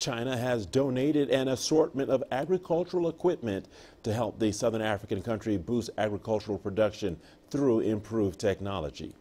China has donated an assortment of agricultural equipment to help the southern African country boost agricultural production through improved technology.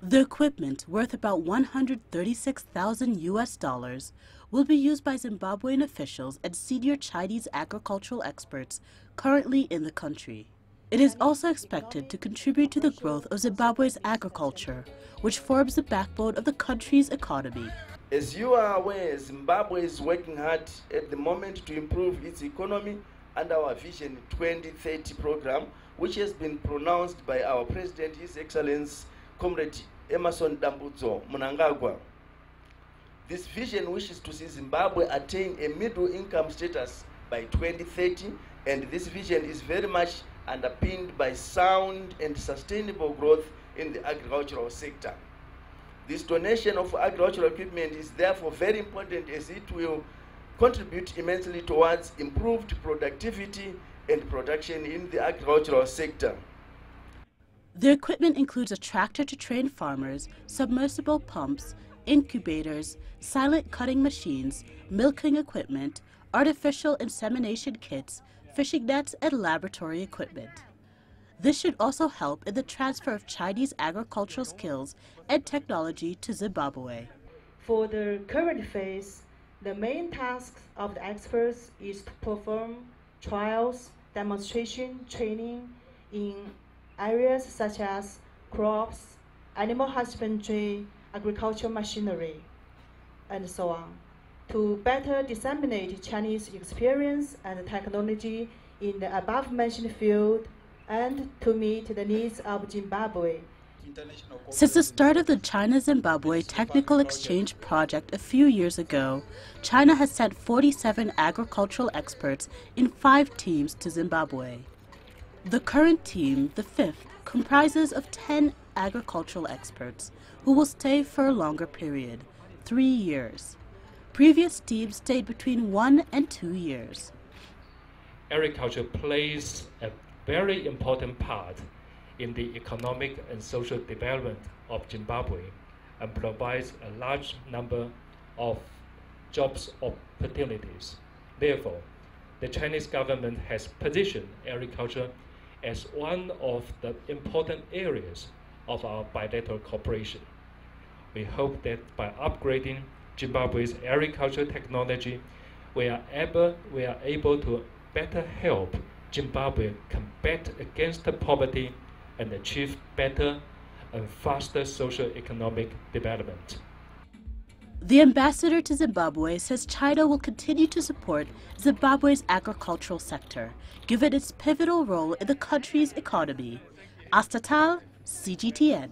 The equipment, worth about $136,000 will be used by Zimbabwean officials and senior Chinese agricultural experts currently in the country. It is also expected to contribute to the growth of Zimbabwe's agriculture, which forms the backbone of the country's economy. As you are aware, Zimbabwe is working hard at the moment to improve its economy under our Vision 2030 program, which has been pronounced by our President, His Excellency Comrade Emerson Dambudzo Mnangagwa. This vision wishes to see Zimbabwe attain a middle income status by 2030, and this vision is very much underpinned by sound and sustainable growth in the agricultural sector. This donation of agricultural equipment is therefore very important, as it will contribute immensely towards improved productivity and production in the agricultural sector. The equipment includes a tractor to train farmers, submersible pumps, incubators, silent cutting machines, milking equipment, artificial insemination kits, fishing nets, and laboratory equipment. This should also help in the transfer of Chinese agricultural skills and technology to Zimbabwe. For the current phase, the main task of the experts is to perform trials, demonstration, training in areas such as crops, animal husbandry, agricultural machinery, and so on, to better disseminate Chinese experience and technology in the above-mentioned field and to meet the needs of Zimbabwe. Since the start of the China-Zimbabwe Technical Exchange Project a few years ago, China has sent 47 agricultural experts in 5 teams to Zimbabwe. The current team, the 5th, comprises of 10 agricultural experts who will stay for a longer period, 3 years. Previous teams stayed between 1 and 2 years. Agriculture plays a very important part in the economic and social development of Zimbabwe and provides a large number of jobs opportunities. Therefore, the Chinese government has positioned agriculture as one of the important areas of our bilateral cooperation. We hope that by upgrading Zimbabwe's agricultural technology, we are able to better help Zimbabwe combat against poverty and achieve better and faster socio-economic development. The ambassador to Zimbabwe says China will continue to support Zimbabwe's agricultural sector, given its pivotal role in the country's economy. Astatal, CGTN.